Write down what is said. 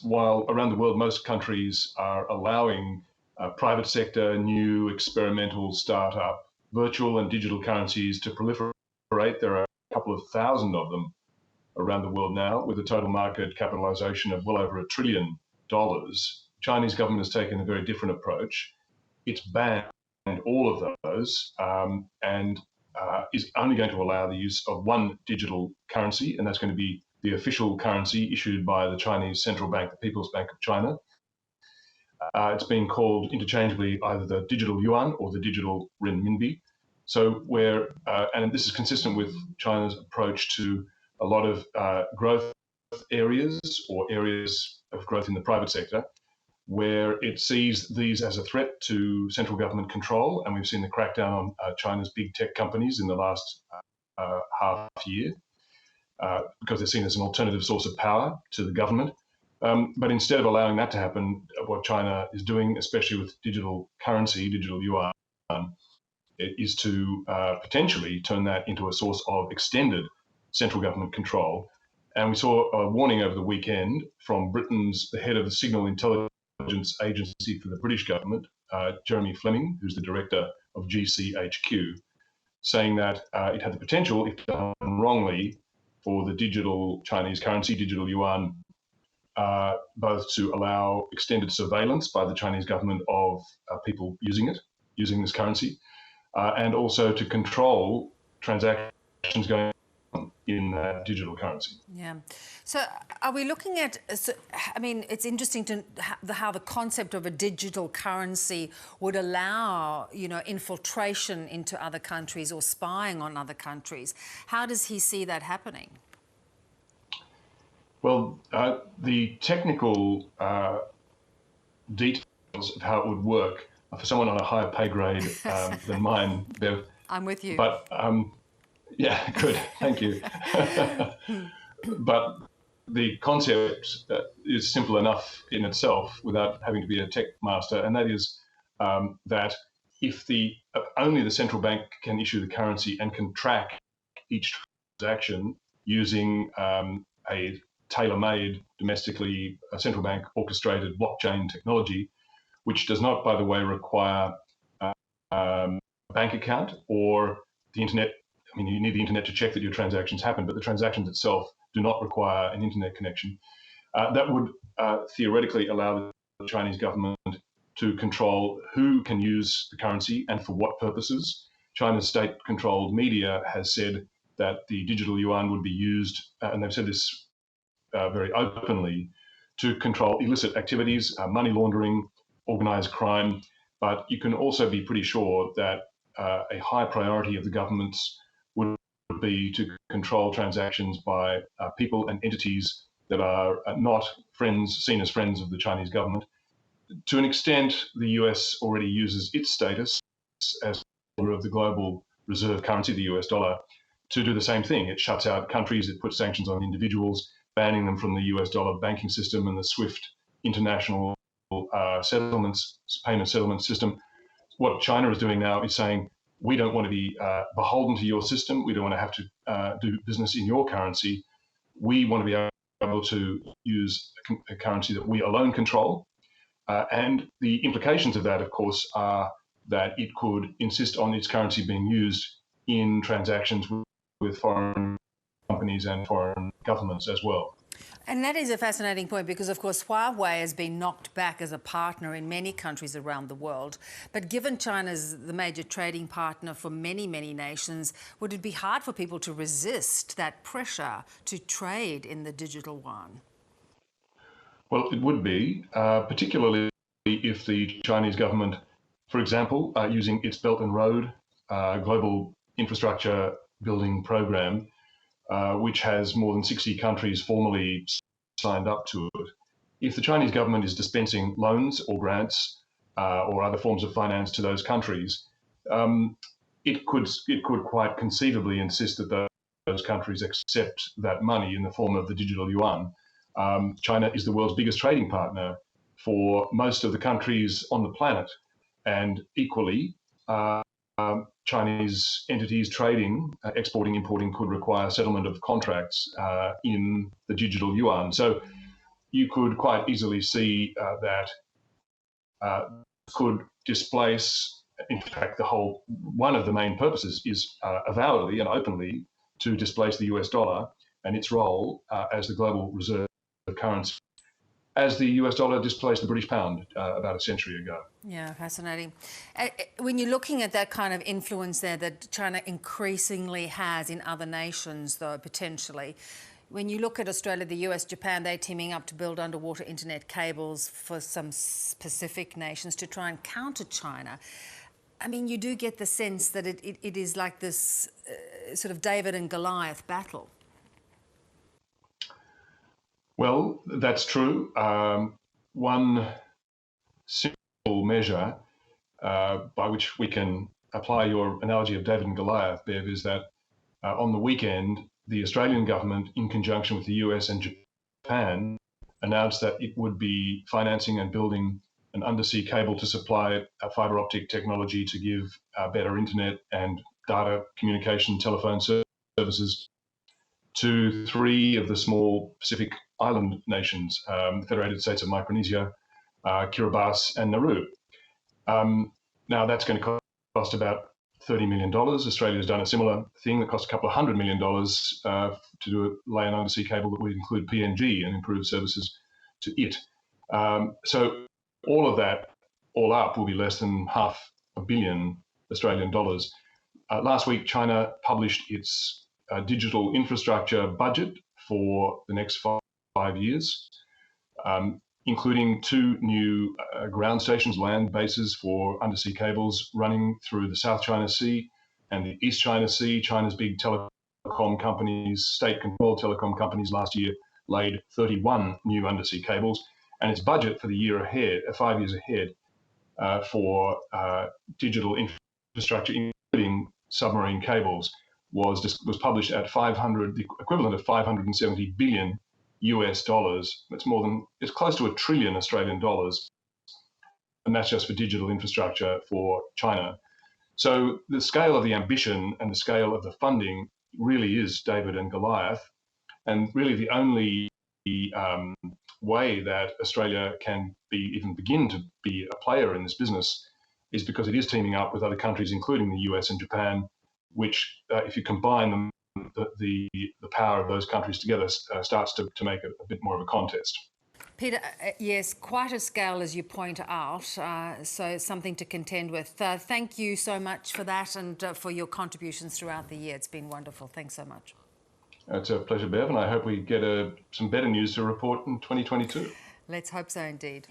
while around the world most countries are allowing private sector, new experimental startup, virtual and digital currencies to proliferate. There are a couple of thousand of them around the world now, with a total market capitalization of well over $1 trillion. Chinese government has taken a very different approach. It's banned all of those and is only going to allow the use of one digital currency, and that's going to be the official currency issued by the Chinese Central Bank, the People's Bank of China. It's been called interchangeably either the digital yuan or the digital renminbi. So and this is consistent with China's approach to a lot of growth areas or areas of growth in the private sector, where it sees these as a threat to central government control. And we've seen the crackdown on China's big tech companies in the last half year because they're seen as an alternative source of power to the government. But instead of allowing that to happen, what China is doing, especially with digital currency, digital yuan, is to potentially turn that into a source of extended central government control. And we saw a warning over the weekend from the head of the Signal Intelligence Agency for the British government, Jeremy Fleming, who's the director of GCHQ, saying that it had the potential, if done wrongly, for the digital Chinese currency, digital yuan, both to allow extended surveillance by the Chinese government of people using this currency, and also to control transactions going on in digital currency. Yeah. So are we looking at, I mean, it's interesting to how the concept of a digital currency would allow, infiltration into other countries or spying on other countries. How does he see that happening? Well, the technical details of how it would work for someone on a higher pay grade than mine, Bev. I'm with you. But yeah, good, thank you. But the concept is simple enough in itself without having to be a tech master, and that is that if only the central bank can issue the currency and can track each transaction using a tailor-made, domestically central bank orchestrated blockchain technology, which does not, by the way, require a bank account or the internet. I mean, you need the internet to check that your transactions happen, but the transactions itself do not require an internet connection. That would theoretically allow the Chinese government to control who can use the currency and for what purposes. China's state-controlled media has said that the digital yuan would be used, and they've said this very openly, to control illicit activities, money laundering, organized crime. But you can also be pretty sure that a high priority of the government's would be to control transactions by people and entities that are not seen as friends of the Chinese government. To an extent, the US already uses its status as holder of the global reserve currency, the US dollar, to do the same thing. It shuts out countries, it puts sanctions on individuals, banning them from the US dollar banking system and the SWIFT international payment settlement system. What China is doing now is saying, we don't want to be beholden to your system. We don't want to have to do business in your currency. We want to be able to use a currency that we alone control. And the implications of that, of course, are that it could insist on its currency being used in transactions with foreign companies and foreign governments as well. And that is a fascinating point because, of course, Huawei has been knocked back as a partner in many countries around the world. But given China's the major trading partner for many, many nations, would it be hard for people to resist that pressure to trade in the digital yuan? Well, it would be, particularly if the Chinese government, for example, using its Belt and Road global infrastructure building program, which has more than 60 countries formally signed up to it. If the Chinese government is dispensing loans or grants or other forms of finance to those countries, it could quite conceivably insist that those countries accept that money in the form of the digital yuan. China is the world's biggest trading partner for most of the countries on the planet, and equally, Chinese entities trading, exporting, importing could require settlement of contracts in the digital yuan. So you could quite easily see that could displace, in fact, one of the main purposes is avowedly and openly to displace the US dollar and its role as the global reserve currency, as the US dollar displaced the British pound about a century ago. Yeah, fascinating. When you're looking at that kind of influence there that China increasingly has in other nations, though, potentially, when you look at Australia, the US, Japan, they're teaming up to build underwater internet cables for some specific nations to try and counter China. I mean, you do get the sense that it is like this sort of David and Goliath battle. Well, that's true. One simple measure by which we can apply your analogy of David and Goliath, Bev, is that on the weekend, the Australian government, in conjunction with the US and Japan, announced that it would be financing and building an undersea cable to supply fibre optic technology to give better internet and data communication telephone services to 3 of the small Pacific island nations, the Federated States of Micronesia, Kiribati and Nauru. Now, that's going to cost about $30 million. Australia's done a similar thing that cost a couple of $100 million to lay an undersea cable that would include PNG and improve services to it. So all of that, all up, will be less than $500 million Australian dollars. Last week, China published its digital infrastructure budget for the next 5 years, including 2 new ground stations, land bases for undersea cables running through the South China Sea and the East China Sea. China's big telecom companies, state-controlled telecom companies, last year laid 31 new undersea cables, and its budget for the year ahead, 5 years ahead, for digital infrastructure, including submarine cables, was published at the equivalent of 570 billion US dollars. It's close to $1 trillion Australian dollars, and that's just for digital infrastructure for China. So the scale of the ambition and the scale of the funding really is David and Goliath, and really the only way that Australia can even begin to be a player in this business is because it is teaming up with other countries, including the US and Japan, which, if you combine them, the power of those countries together starts to make it a bit more of a contest. Peter, yes, quite a scale, as you point out, so something to contend with. Thank you so much for that and for your contributions throughout the year. It's been wonderful. Thanks so much. It's a pleasure, Bev, and I hope we get some better news to report in 2022. Let's hope so indeed.